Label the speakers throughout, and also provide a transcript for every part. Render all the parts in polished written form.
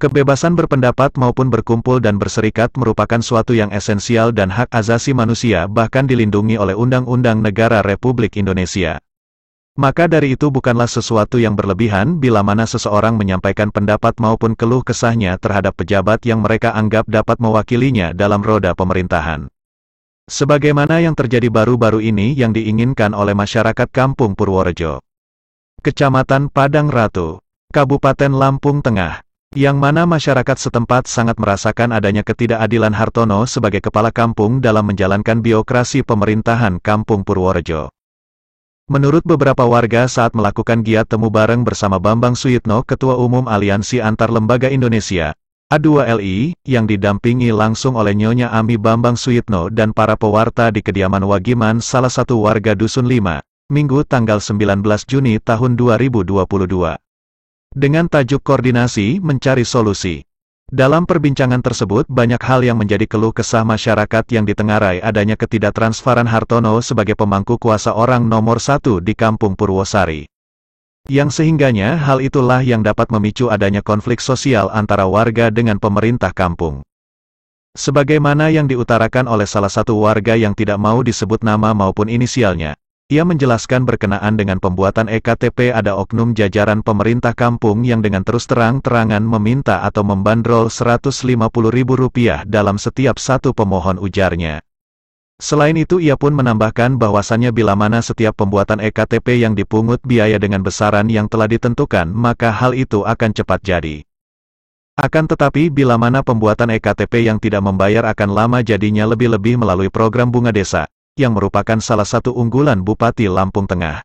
Speaker 1: Kebebasan berpendapat maupun berkumpul dan berserikat merupakan suatu yang esensial dan hak asasi manusia bahkan dilindungi oleh Undang-Undang Negara Republik Indonesia. Maka dari itu bukanlah sesuatu yang berlebihan bila mana seseorang menyampaikan pendapat maupun keluh kesahnya terhadap pejabat yang mereka anggap dapat mewakilinya dalam roda pemerintahan. Sebagaimana yang terjadi baru-baru ini yang diinginkan oleh masyarakat Kampung Purworejo, Kecamatan Padang Ratu, Kabupaten Lampung Tengah, yang mana masyarakat setempat sangat merasakan adanya ketidakadilan Hartono sebagai kepala kampung dalam menjalankan birokrasi pemerintahan Kampung Purworejo. Menurut beberapa warga saat melakukan giat temu bareng bersama Bambang Suyitno, Ketua Umum Aliansi Antar Lembaga Indonesia, A2LI, yang didampingi langsung oleh Nyonya Ami Bambang Suyitno dan para pewarta di kediaman Wagiman salah satu warga Dusun 5, Minggu tanggal 19 Juni tahun 2022. Dengan tajuk koordinasi mencari solusi. Dalam perbincangan tersebut banyak hal yang menjadi keluh kesah masyarakat yang ditengarai adanya ketidaktransparan Hartono sebagai pemangku kuasa orang nomor 1 di Kampung Purwosari. Yang sehingganya hal itulah yang dapat memicu adanya konflik sosial antara warga dengan pemerintah kampung. Sebagaimana yang diutarakan oleh salah satu warga yang tidak mau disebut nama maupun inisialnya. Ia menjelaskan berkenaan dengan pembuatan EKTP ada oknum jajaran pemerintah kampung yang dengan terus terang-terangan meminta atau membandrol Rp150.000 dalam setiap satu pemohon, ujarnya. Selain itu ia pun menambahkan bahwasannya bila mana setiap pembuatan EKTP yang dipungut biaya dengan besaran yang telah ditentukan maka hal itu akan cepat jadi. Akan tetapi bila mana pembuatan EKTP yang tidak membayar akan lama jadinya, lebih-lebih melalui program Bunga Desa, yang merupakan salah satu unggulan Bupati Lampung Tengah.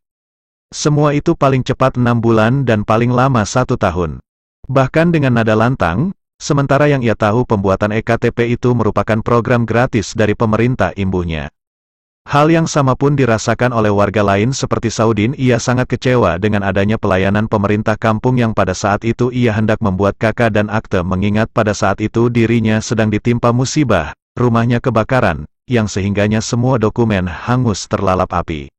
Speaker 1: Semua itu paling cepat 6 bulan dan paling lama 1 tahun. Bahkan dengan nada lantang, sementara yang ia tahu pembuatan EKTP itu merupakan program gratis dari pemerintah, imbuhnya. Hal yang sama pun dirasakan oleh warga lain seperti Saudin. Ia sangat kecewa dengan adanya pelayanan pemerintah kampung yang pada saat itu ia hendak membuat KK dan akte mengingat pada saat itu dirinya sedang ditimpa musibah, rumahnya kebakaran, yang sehingganya semua dokumen hangus terlalap api.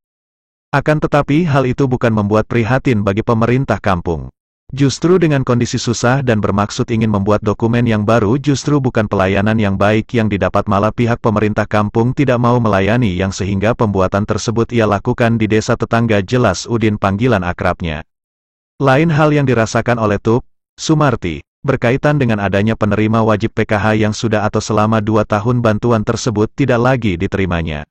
Speaker 1: Akan tetapi hal itu bukan membuat prihatin bagi pemerintah kampung. Justru dengan kondisi susah dan bermaksud ingin membuat dokumen yang baru, justru bukan pelayanan yang baik yang didapat, malah pihak pemerintah kampung tidak mau melayani yang sehingga pembuatan tersebut ia lakukan di desa tetangga, jelas Udin panggilan akrabnya. Lain hal yang dirasakan oleh Tup Sumarti, berkaitan dengan adanya penerima wajib PKH yang sudah atau selama 2 tahun bantuan tersebut tidak lagi diterimanya.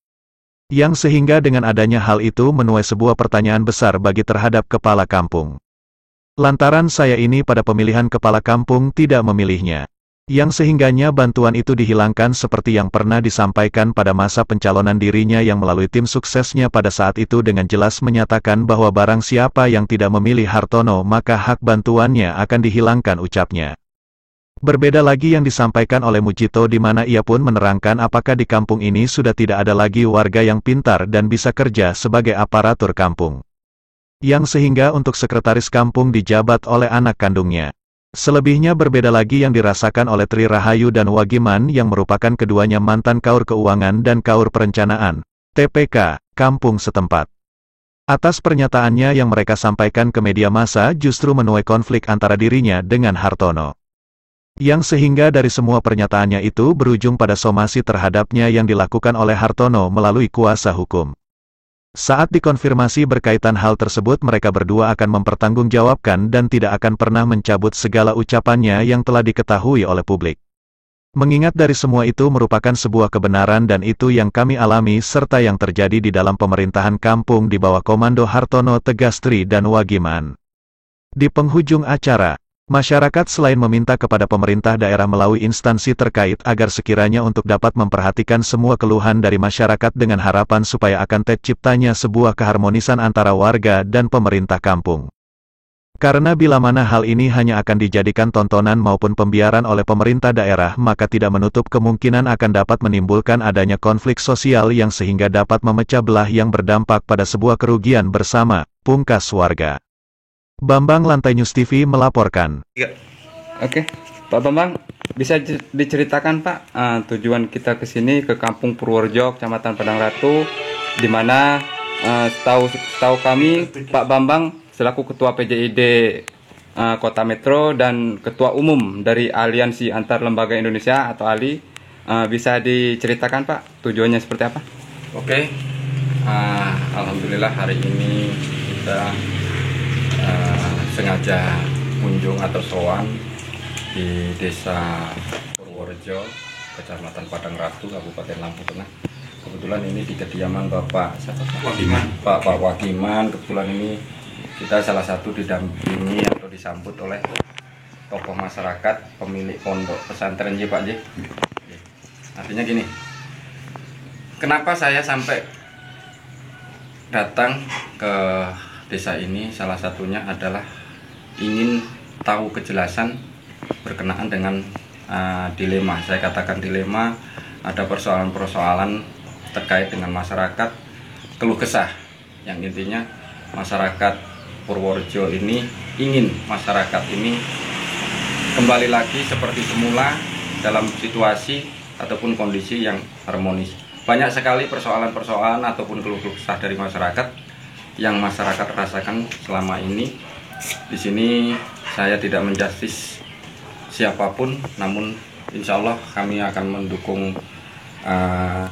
Speaker 1: Yang sehingga dengan adanya hal itu menuai sebuah pertanyaan besar bagi terhadap kepala kampung. Lantaran saya ini pada pemilihan kepala kampung tidak memilihnya. Yang sehingganya bantuan itu dihilangkan seperti yang pernah disampaikan pada masa pencalonan dirinya yang melalui tim suksesnya pada saat itu dengan jelas menyatakan bahwa barang siapa yang tidak memilih Hartono maka hak bantuannya akan dihilangkan, ucapnya. Berbeda lagi yang disampaikan oleh Mujito di mana ia pun menerangkan apakah di kampung ini sudah tidak ada lagi warga yang pintar dan bisa kerja sebagai aparatur kampung. Yang sehingga untuk sekretaris kampung dijabat oleh anak kandungnya. Selebihnya berbeda lagi yang dirasakan oleh Tri Rahayu dan Wagiman yang merupakan keduanya mantan Kaur Keuangan dan Kaur Perencanaan, TPK, kampung setempat. Atas pernyataannya yang mereka sampaikan ke media massa justru menuai konflik antara dirinya dengan Hartono. Yang sehingga dari semua pernyataannya itu berujung pada somasi terhadapnya yang dilakukan oleh Hartono melalui kuasa hukum. Saat dikonfirmasi berkaitan hal tersebut mereka berdua akan mempertanggungjawabkan dan tidak akan pernah mencabut segala ucapannya yang telah diketahui oleh publik. Mengingat dari semua itu merupakan sebuah kebenaran dan itu yang kami alami serta yang terjadi di dalam pemerintahan kampung di bawah komando Hartono, tegas Tri dan Wagiman. Di penghujung acara, masyarakat selain meminta kepada pemerintah daerah melalui instansi terkait agar sekiranya untuk dapat memperhatikan semua keluhan dari masyarakat dengan harapan supaya akan terciptanya sebuah keharmonisan antara warga dan pemerintah kampung. Karena bila mana hal ini hanya akan dijadikan tontonan maupun pembiaran oleh pemerintah daerah maka tidak menutup kemungkinan akan dapat menimbulkan adanya konflik sosial yang sehingga dapat memecah belah yang berdampak pada sebuah kerugian bersama, pungkas warga. Bambang, Lantai News TV melaporkan.
Speaker 2: Ya. Oke, Pak Bambang, bisa diceritakan Pak tujuan kita ke sini ke Kampung Purworejo, Kecamatan Padang Ratu, di mana setahu kami Pak Bambang selaku Ketua PJID Kota Metro dan Ketua Umum dari Aliansi Antar Lembaga Indonesia atau ALI. Bisa diceritakan Pak tujuannya seperti apa?
Speaker 3: Oke, alhamdulillah hari ini kita sengaja kunjung atau sowan di Desa Purworejo, Kecamatan Padang Ratu, Kabupaten Lampung Tengah. Kebetulan ini di kediaman Bapak Pak Wagiman. Kebetulan ini kita salah satu didampingi atau disambut oleh tokoh masyarakat, pemilik pondok pesantren Pak J. Artinya gini, kenapa saya sampai datang ke desa ini? Salah satunya adalah ingin tahu kejelasan berkenaan dengan dilema. Saya katakan dilema, ada persoalan-persoalan terkait dengan masyarakat, keluh kesah, yang intinya masyarakat Purworejo ini ingin masyarakat ini kembali lagi seperti semula dalam situasi ataupun kondisi yang harmonis. Banyak sekali persoalan-persoalan ataupun keluh kesah dari masyarakat yang masyarakat rasakan selama ini. Di sini saya tidak menjustis siapapun, namun insya Allah kami akan mendukung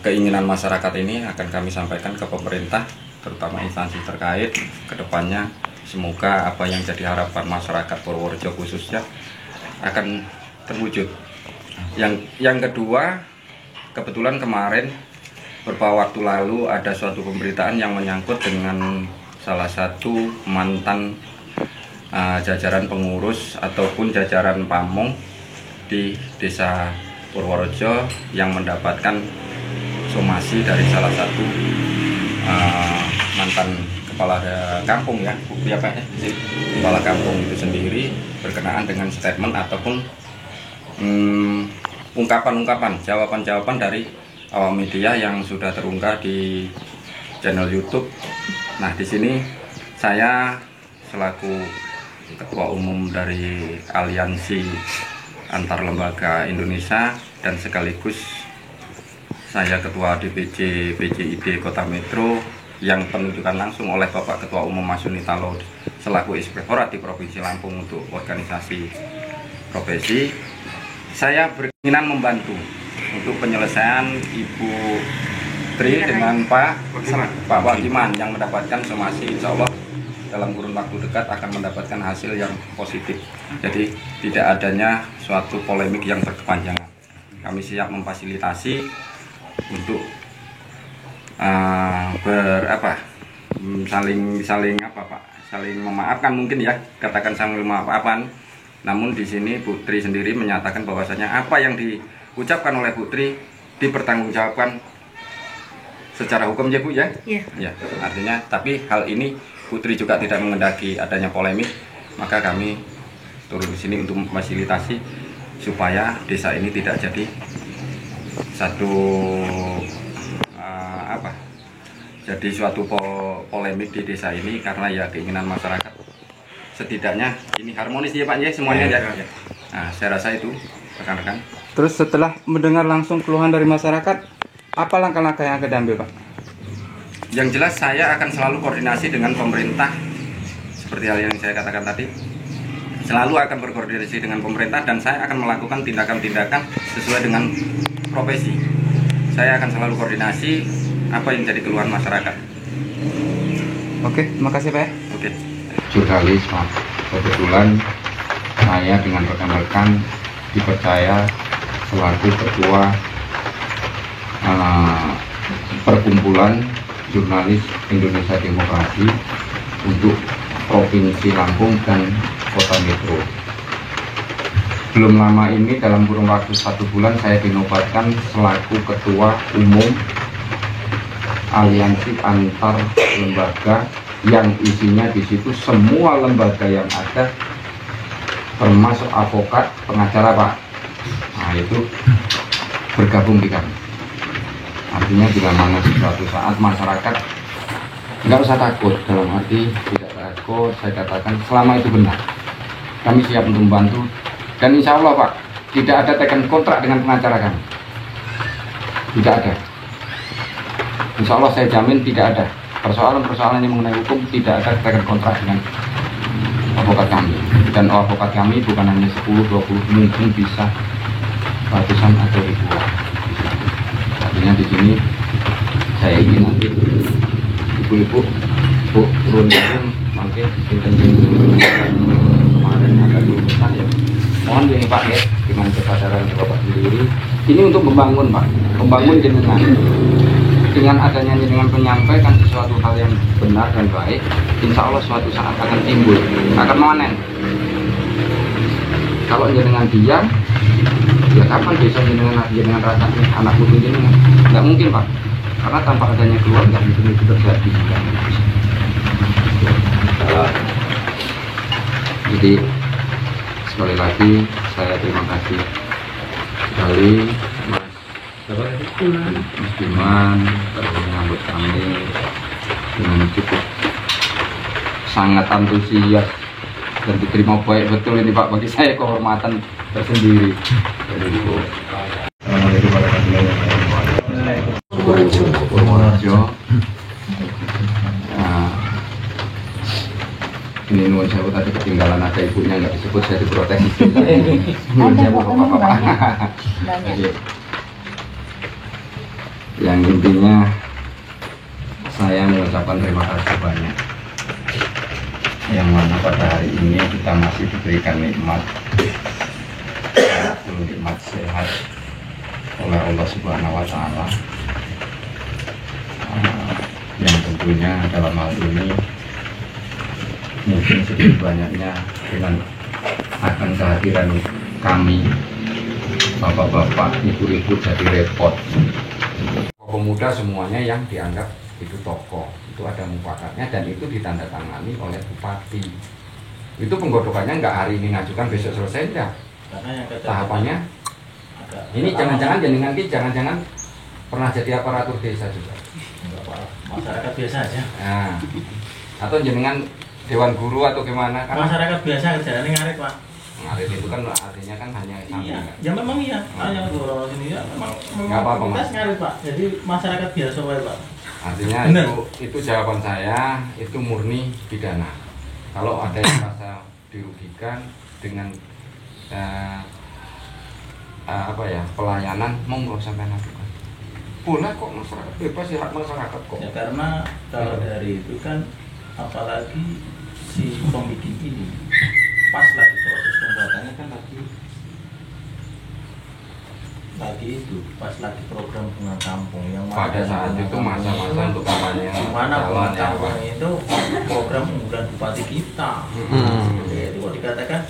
Speaker 3: keinginan masyarakat ini, akan kami sampaikan ke pemerintah, terutama instansi terkait. Kedepannya semoga apa yang jadi harapan masyarakat Purworejo khususnya akan terwujud. Yang kedua, kebetulan kemarin beberapa waktu lalu ada suatu pemberitaan yang menyangkut dengan salah satu mantan jajaran pengurus ataupun jajaran pamong di Desa Purworejo yang mendapatkan somasi dari salah satu mantan kepala kampung ya, kepala kampung itu sendiri, berkenaan dengan statement ataupun ungkapan-ungkapan, jawaban-jawaban dari awam media yang sudah terunggah di channel YouTube. Nah, di sini saya selaku Ketua Umum dari Aliansi Antar Lembaga Indonesia dan sekaligus saya Ketua DPC PJID Kota Metro yang penunjukan langsung oleh Bapak Ketua Umum Mas Sunitalo selaku Inspektorat di Provinsi Lampung untuk organisasi profesi. Saya berkeinginan membantu untuk penyelesaian Ibu Tri dengan Pak Wagiman yang mendapatkan somasi. Insya Allah dalam kurun waktu dekat akan mendapatkan hasil yang positif. Jadi tidak adanya suatu polemik yang berkepanjangan. Kami siap memfasilitasi untuk saling memaafkan, mungkin ya, katakan saling memaafkan. Namun di sini Bu Tri sendiri menyatakan bahwasanya apa yang diucapkan oleh Bu Tri dipertanggungjawabkan secara hukum ya Bu ya? Iya. Ya, artinya tapi hal ini Bu Tri juga tidak mengendaki adanya polemik, maka kami turun di sini untuk memfasilitasi supaya desa ini tidak jadi satu jadi suatu polemik di desa ini, karena ya keinginan masyarakat setidaknya ini harmonis ya Pak ya semuanya ya. Nah, saya rasa itu rekan-rekan.
Speaker 2: Terus setelah mendengar langsung keluhan dari masyarakat, apa langkah-langkah yang akan diambil Pak?
Speaker 3: Yang jelas saya akan selalu koordinasi dengan pemerintah, seperti hal yang saya katakan tadi. Selalu akan berkoordinasi dengan pemerintah dan saya akan melakukan tindakan-tindakan sesuai dengan profesi. Saya akan selalu koordinasi apa yang jadi keluhan masyarakat.
Speaker 2: Oke, terima kasih Pak ya.
Speaker 3: Oke. Jurnalis, kebetulan saya dengan rekan-rekan dipercaya selaku ketua perkumpulan jurnalis Indonesia Demokrasi untuk Provinsi Lampung dan Kota Metro. Belum lama ini, dalam kurun waktu 1 bulan, saya dinobatkan selaku ketua umum Aliansi Antar Lembaga, yang isinya di situ semua lembaga yang ada, termasuk advokat, pengacara Pak. Nah, itu bergabung di kami. Artinya bila mana suatu saat masyarakat nggak usah takut, dalam arti tidak takut, saya katakan selama itu benar, kami siap untuk membantu. Dan insya Allah Pak, tidak ada tekan kontrak dengan pengacara kami, tidak ada. Insya Allah saya jamin tidak ada persoalan-persoalan yang mengenai hukum, tidak ada tekan kontrak dengan advokat kami. dan advokat kami bukan hanya 10, 20, mungkin bisa ratusan atau ribuan. Artinya di sini saya ingin nanti ibu-ibu, bu, turun mungkin kemarin ada lulusan ya. Mohon ini Pak ya, dengan kesadaran Bapak sendiri. Ini untuk membangun Pak, membangun jenengan. Dengan adanya jenengan menyampaikan sesuatu hal yang benar dan baik, insya Allah suatu saat akan timbul, akan memanen. Kalau jenengan diam, ya kapan bisa jenengan rasanya anak putu jenengan? Nggak mungkin Pak, karena tanpa adanya keluar nggak mungkin itu terjadi. Jadi sekali lagi saya terima kasih sekali Mas Diman telah menyambut kami dengan cukup sangat antusias dan diterima baik betul ini Pak, bagi saya kehormatan tersendiri. Assalamualaikum warahmatullahi wabarakatuh. Purworejo. Nah, ini nuwun sewu tadi ketinggalan ada ibunya nggak disebut, saya diprotes. Nuwun sewu Bapak. Yang intinya saya mengucapkan terima kasih banyak yang mana pada hari ini kita masih diberikan nikmat sehat oleh Allah Subhanahu wa Ta'ala, yang tentunya dalam hal ini mungkin sedikit banyaknya dengan akan kehadiran kami bapak-bapak, ibu-ibu jadi repot. Pemuda semuanya yang dianggap itu tokoh, itu ada mufakatnya dan itu ditandatangani oleh bupati. Itu penggodokannya nggak hari ini ngajukan besok selesai enggak.
Speaker 4: Karena yang
Speaker 3: tahapannya ini jangan-jangan jangan-jangan pernah jadi aparatur desa juga.
Speaker 4: Enggak Pak, masyarakat biasa aja.
Speaker 3: Nah, atau jenengan dewan guru atau gimana kan?
Speaker 4: Masyarakat biasa kerjanya ngarit Pak.
Speaker 3: Ngarit itu kan artinya kan hanya
Speaker 4: Iya,
Speaker 3: sampingan.
Speaker 4: ya memang iya. Hanya orang sini ya memang
Speaker 3: Nggak apa-apa, Mas.
Speaker 4: kita ngarit Pak. Jadi masyarakat biasa wae Pak.
Speaker 3: Artinya
Speaker 4: Benar.
Speaker 3: itu jawaban saya itu murni pidana. Kalau ada yang merasa dirugikan dengan pelayanan, monggo sampai lakukan. Boleh kok, masyarakat bebas ya, hak masyarakat kok.
Speaker 4: Ya karena kalau dari itu kan apalagi si pembikin ini pas lagi proses pembuatannya kan lagi itu pas lagi program bunga kampung yang
Speaker 3: Pada saat itu masa-masa untuk kampanye
Speaker 4: mana bunga
Speaker 3: calon ya,
Speaker 4: kampung
Speaker 3: Pak.
Speaker 4: itu program unggulan bupati kita. Jadi kalau dikatakan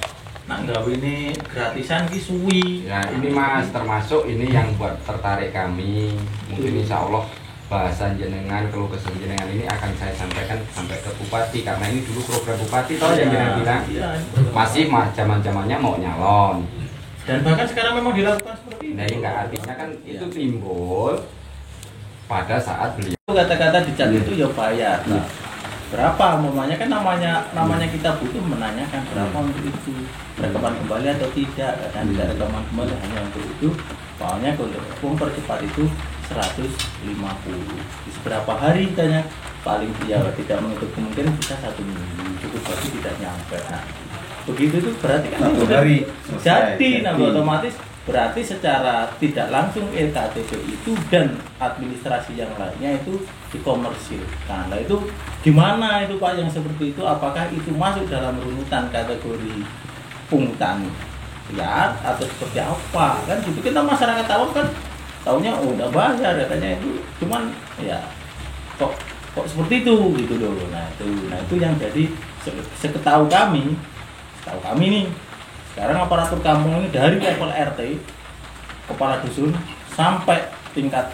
Speaker 4: nak gawe ini gratisan ki suwi.
Speaker 3: Ya ini Mas, termasuk ini yang buat tertarik kami. Mungkin insya Allah bahasan jenengan, keluh kesah jenengan ini akan saya sampaikan sampai ke bupati, karena ini dulu program bupati toh yang jenengan bilang masih zaman-zamannya mau nyalon.
Speaker 4: Dan bahkan sekarang memang dilakukan seperti itu.
Speaker 3: Nah ini nggak, artinya kan itu timbul pada saat beliau.
Speaker 4: Kata-kata di chat itu ya bayar. Nah, berapa umpamanya kan namanya kita butuh menanyakan berapa untuk itu, rekaman kembali atau tidak, dan tidak rekaman kembali hanya untuk itu. Soalnya untuk mempercepat itu 150. Di seberapa hari tanya paling ya tidak menutup kemungkinan bisa 1 minggu, cukup bagi tidak nyampe. Nah, begitu itu berarti kan
Speaker 5: Satu
Speaker 4: sudah
Speaker 5: hari
Speaker 4: jadi,
Speaker 5: selesai.
Speaker 4: nah otomatis berarti secara tidak langsung EKTP itu dan administrasi yang lainnya itu dikomersilkan. Nah itu gimana itu Pak yang seperti itu? Apakah itu masuk dalam runutan kategori pungutan ya atau seperti apa? Kan gitu kita masyarakat awam kan taunya oh udah bayar katanya itu, cuman ya kok seperti itu gitu loh. Nah itu yang jadi seketahu kami nih sekarang aparatur kampung ini dari level RT, kepala dusun sampai tingkat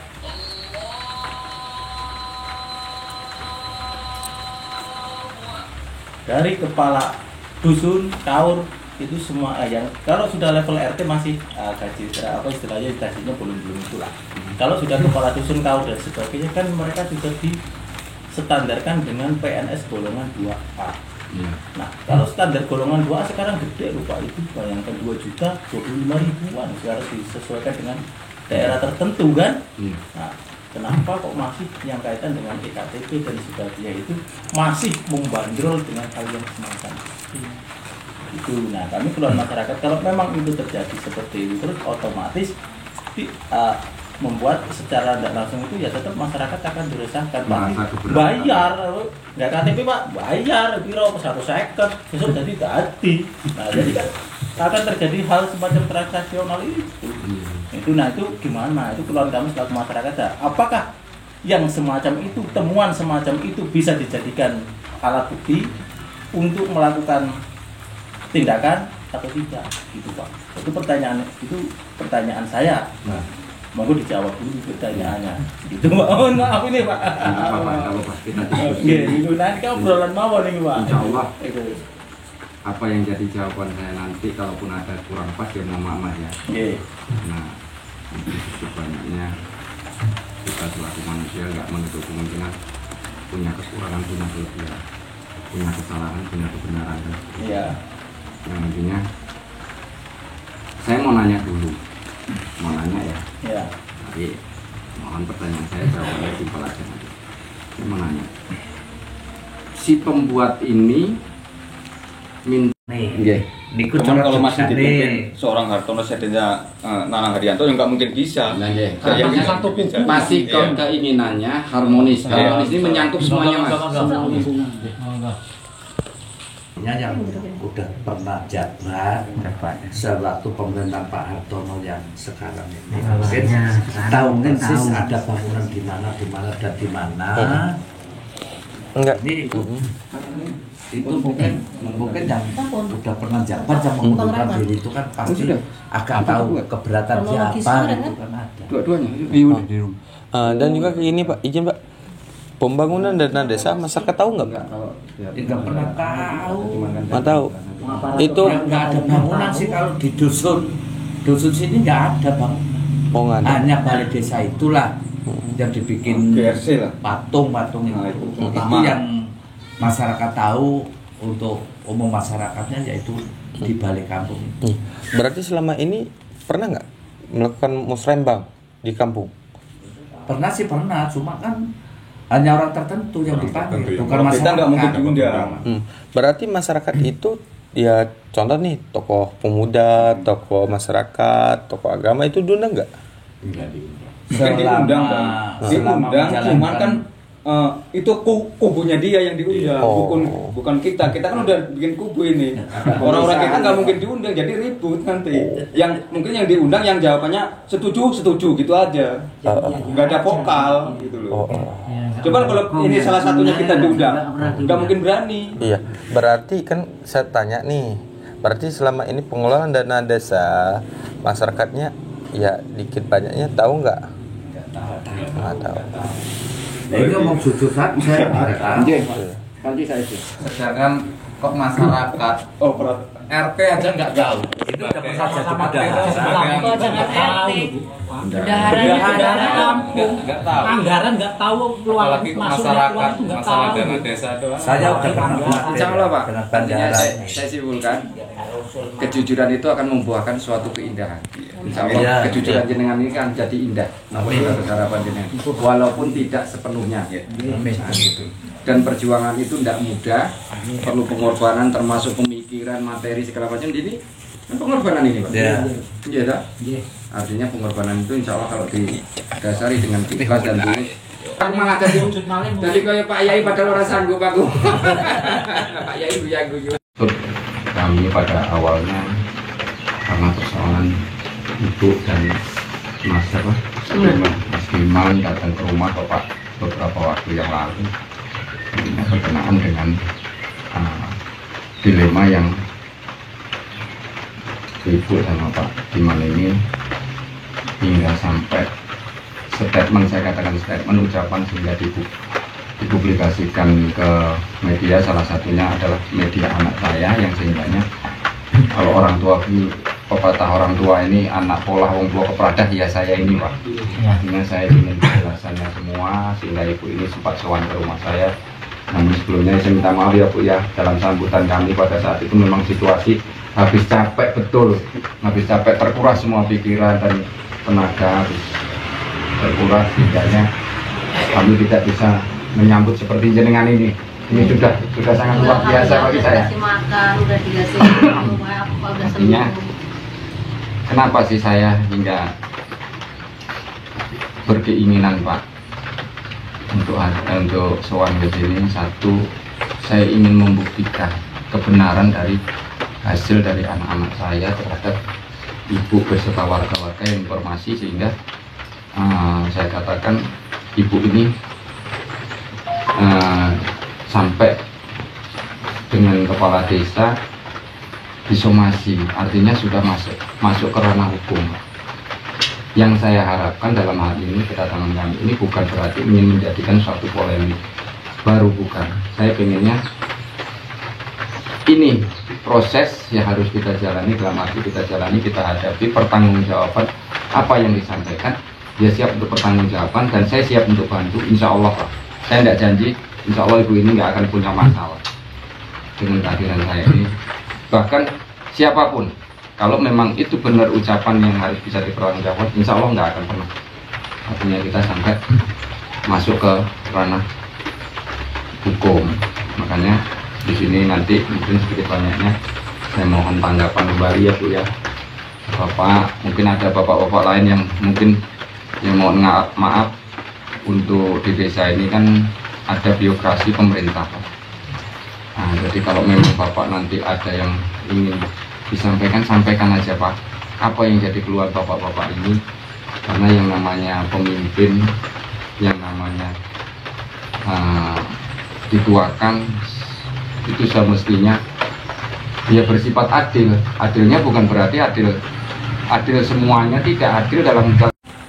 Speaker 4: dari kepala dusun, kaur itu semua yang kalau sudah level RT masih gaji apa istilahnya gajinya belum itulah. Kalau sudah kepala dusun, kaur dan sebagainya kan mereka sudah distandarkan dengan PNS golongan 2A. Nah, kalau standar golongan 2A sekarang gede lupa itu bayangkan 2.025.000-an harus disesuaikan dengan daerah tertentu kan. Nah, kenapa kok masih yang kaitan dengan EKTP dan sebagainya itu masih membandrol dengan hal yang semacam ini? itu. Nah, kami keluar masyarakat kalau memang itu terjadi seperti itu terus otomatis membuat secara tidak langsung itu ya tetap masyarakat akan diresahkan, pasti bayar, nggak KTP Pak, bayar biro 150 besok jadi ganti. Nah jadi kan akan terjadi hal semacam transaksional itu. Nah itu gimana? Itu keluar kami selaku masyarakat ya. Apakah yang semacam itu, temuan semacam itu bisa dijadikan alat bukti untuk melakukan tindakan atau tidak, gitu Pak? Itu pertanyaan saya. Nah, monggo dijawab dulu pertanyaannya. Gitu Pak. Oh, maaf ini Pak.
Speaker 3: Kalau pas kita
Speaker 4: itu nanti kan obrolan mawon ini Pak.
Speaker 3: Insya Allah. Apa yang jadi jawaban saya nanti, kalaupun ada kurang pas ya mohon maaf ya. Nah, sebanyak kita selaku manusia nggak menutup kemungkinan punya kekurangan, punya kelebihan, punya kesalahan, punya kebenaran.
Speaker 4: Iya.
Speaker 3: Yang intinya saya mau nanya dulu, ya.
Speaker 4: Iya.
Speaker 3: Jadi mohon pertanyaan saya jawabannya simpel aja nanti. Saya mau nanya, si pembuat ini minta
Speaker 2: Cuman kalau masih dipimpin seorang Hartono Sedinya Nanang Haryanto yang nggak mungkin bisa.
Speaker 3: Masih keinginannya harmonis. Harmonis ini menyangkut semuanya Mas.
Speaker 5: Yang udah pernah jabat sewaktu pemerintahan Pak Hartono yang sekarang ini mungkin sih ada bangunan di mana dan di mana.
Speaker 6: Enggak.
Speaker 5: Itu mungkin yang udah pernah jabat yang mengundurkan diri itu kan pasti agak tahu keberatan dia apa gitu kan ada.
Speaker 3: Dua-duanya.
Speaker 6: Dan juga ini Pak, izin Pak. Pembangunan dana desa masyarakat tahu nggak Pak?
Speaker 5: Tidak pernah tahu.
Speaker 6: Nggak tahu. Itu
Speaker 5: nggak ada bangunan sih kalau di dusun sini nggak ada bangunan.
Speaker 6: Oh, nggak ada.
Speaker 5: Hanya balai desa itulah yang dibikin
Speaker 2: GRC lah.
Speaker 5: patung itu yang masyarakat tahu, untuk umum masyarakatnya yaitu di balik kampung itu.
Speaker 6: Berarti selama ini pernah nggak melakukan musrembang di kampung?
Speaker 5: Pernah sih pernah, cuma kan hanya orang tertentu yang dipanggil, bukan masyarakat.
Speaker 2: Kita nggak mungkin diundang.
Speaker 6: Berarti masyarakat itu ya contoh nih tokoh pemuda, tokoh masyarakat, tokoh agama itu diundang nggak?
Speaker 2: Diundang, cuman kan itu kubunya dia yang diundang, bukan kita. Kita kan udah bikin kubu ini. Orang-orang kita nggak mungkin diundang, jadi ribut nanti. Yang mungkin yang diundang yang jawabannya setuju gitu aja, nggak ada vokal gitu loh. Coba kalau ini salah satunya kita diundang, nggak mungkin berani.
Speaker 6: Iya, berarti kan saya tanya nih, berarti selama ini pengelolaan dana desa masyarakatnya ya dikit banyaknya tahu nggak? Nggak tahu.
Speaker 5: Ini ngomong jujur saja.
Speaker 3: Nanti saya sih. Sedangkan kok masyarakat RT aja nggak tahu.
Speaker 5: Itu udah pernah jadi
Speaker 7: bendahara kampung, anggaran nggak tahu keluar masuknya keluar itu nggak tahu.
Speaker 3: Dana desa doang.
Speaker 5: Saya udah pernah
Speaker 3: Insya Allah Pak.
Speaker 5: Intinya
Speaker 3: Saya simpulkan, kejujuran itu akan membuahkan suatu keindahan. Insya Allah kejujuran jenengan ini kan jadi indah. Atas harapan jenengan. Walaupun tidak sepenuhnya. Dan perjuangan itu tidak mudah, perlu pengorbanan termasuk pemikiran, materi segala macam. Ini pengorbanan ini Pak. Iya tak? Artinya pengorbanan itu insya Allah kalau didasari dengan ikhlas dan tulus. Malah jadi kayak Pak Yai padahal orang sanggup aku. Pak Yai guyu. Kami pada awalnya karena persoalan ibu dan Mas Giman datang ke rumah Bapak beberapa waktu yang lalu berkenaan dengan dilema yang Ibu sama Pak Giman ini hingga sampai statement, saya katakan statement ucapan sehingga dipublikasikan ke media, salah satunya adalah media anak saya yang sehingganya kalau orang tua pepatah orang tua ini anak pola wong tua kepradah ya saya ini Pak. Artinya saya ingin penjelasannya semua sehingga ibu ini sempat sowan ke rumah saya. Namun sebelumnya saya minta maaf ya Bu ya, dalam sambutan kami pada saat itu memang situasi habis capek betul, habis capek, terkuras semua pikiran dan tenaga, habis terkuras, sehingga kami tidak bisa menyambut seperti jenengan ini. Ini sudah sangat luar biasa bagi saya.
Speaker 8: Dikasih makan, udah dikasih minum, apa udah
Speaker 3: Artinya,
Speaker 8: sembuh.
Speaker 3: kenapa sih saya hingga berkeinginan Pak untuk sowan ke sini? Satu, saya ingin membuktikan kebenaran dari hasil dari anak-anak saya terhadap ibu beserta warga-warga yang informasi, sehingga saya katakan ibu ini sampai dengan kepala desa disomasi, artinya sudah masuk ke ranah hukum. Yang saya harapkan dalam hal ini, kedatangan kami ini bukan berarti ingin menjadikan suatu polemik baru, bukan. Saya pengennya ini proses yang harus kita jalani, dalam arti kita jalani, kita hadapi pertanggungjawaban apa yang disampaikan. Dia siap untuk pertanggungjawaban dan saya siap untuk bantu, insya Allah Pak. Saya tidak janji, insya Allah ibu ini nggak akan punya masalah dengan kehadiran saya ini. Bahkan siapapun, kalau memang itu benar ucapan yang harus bisa dipertanggungjawabkan, insya Allah nggak akan pernah. Artinya kita sampai masuk ke ranah hukum. Makanya di sini nanti mungkin sedikit banyaknya saya mohon tanggapan kembali ya Bu ya. Bapak, mungkin ada bapak-bapak lain yang mungkin yang mohon maaf untuk di desa ini kan ada birokrasi pemerintah. Nah, jadi kalau memang Bapak nanti ada yang ingin disampaikan, sampaikan aja Pak, apa yang jadi keluar bapak-bapak ini, karena yang namanya pemimpin, yang namanya dituakan itu semestinya dia bersifat adil. Adilnya bukan berarti adil semuanya, tidak adil dalam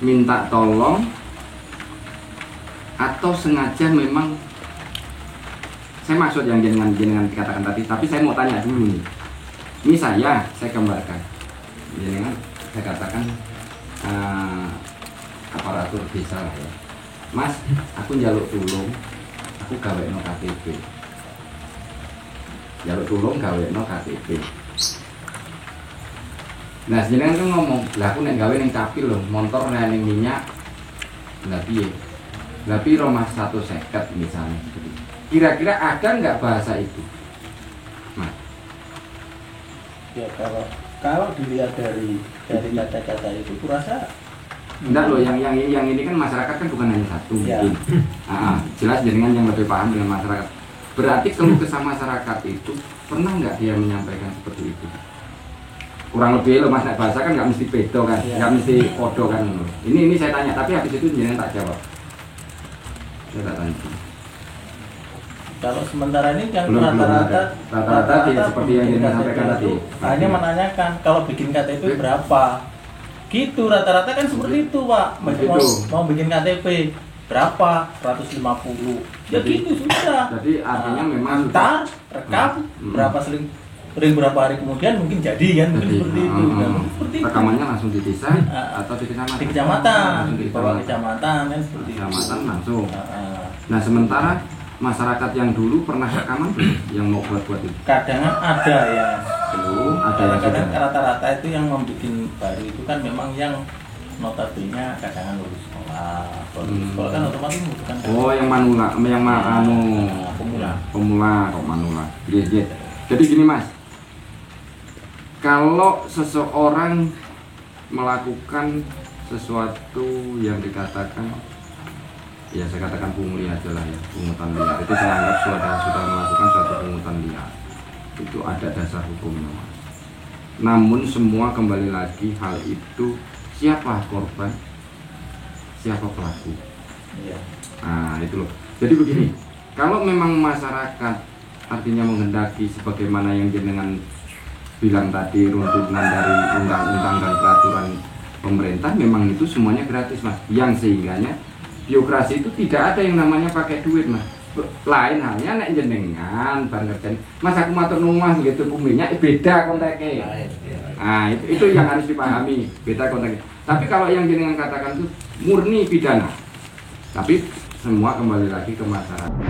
Speaker 3: minta tolong atau sengaja memang. Saya maksud yang jenengan dikatakan tadi, tapi saya mau tanya dulu nih. Ini saya gambarkan. Jenengan saya katakan aparatur desa lah ya. Mas, aku njaluk tulung, aku gawekno KTP. Njaluk tulung gawekno KTP. Nah, jenengan kan ngomong, lah aku nek gawe ning capil lho, motor nek ning minyak. Lah piye? Lah piro Mas 150 misalnya. Kira-kira ada nggak bahasa itu? Mas.
Speaker 4: Ya kalau dilihat dari kata-kata itu, kurasa
Speaker 3: enggak loh, yang ini kan masyarakat kan bukan hanya satu
Speaker 4: ya.
Speaker 3: Mungkin. Jelas jenengan yang lebih paham dengan masyarakat. Berarti keluh kesah masyarakat itu pernah nggak dia menyampaikan seperti itu? Kurang lebih loh Mas, bahasa kan nggak mesti pedo kan, nggak mesti podo kan. Ini saya tanya, tapi habis itu jenengan tak jawab. Saya tak tanya.
Speaker 4: Kalau sementara ini yang
Speaker 3: rata-rata tidak seperti yang jenengan sampaikan tadi.
Speaker 4: Hanya menanyakan kalau bikin KTP berapa, gitu rata-rata kan seperti itu Pak. Mau bikin KTP berapa? 150. Ya gitu sudah.
Speaker 3: Jadi artinya memang
Speaker 4: antar rekam berapa sering berapa hari kemudian mungkin jadi kan, mungkin seperti itu. Seperti itu.
Speaker 3: Rekamannya langsung di desa atau di kecamatan?
Speaker 4: Di kecamatan, di bawah kecamatan kan seperti itu.
Speaker 3: Kecamatan langsung. Nah sementara masyarakat yang dulu pernah rekaman belum? Yang mau buat itu?
Speaker 4: Kadang ada ya.
Speaker 3: Belum. Ada yang
Speaker 4: Kadang
Speaker 3: sudah.
Speaker 4: rata-rata itu yang membuat baru itu kan memang yang notabene kadang lulus sekolah. Kalau lulus sekolah kan otomatis membutuhkan.
Speaker 3: Oh yang manula, yang pemula kok manula. Iya. Jadi gini Mas, kalau seseorang melakukan sesuatu yang dikatakan, ya saya katakan pungli aja lah ya, pungutan liar, itu saya anggap sudah melakukan suatu pungutan liar, itu ada dasar hukumnya Mas. Namun semua kembali lagi hal itu, siapa korban, siapa pelaku. Nah itu loh, jadi begini, kalau memang masyarakat artinya menghendaki sebagaimana yang jenengan bilang tadi, runtutan dari undang-undang dan peraturan pemerintah, memang itu semuanya gratis Mas, yang sehingganya birokrasi itu tidak ada yang namanya pakai duit Mas. Lain halnya nek jenengan bareng kerjaan Mas, aku matur nuwun Mas gitu, minyak beda konteknya. Nah itu yang harus dipahami, beda konteknya. Tapi kalau yang jenengan katakan itu murni pidana, tapi semua kembali lagi ke masyarakat.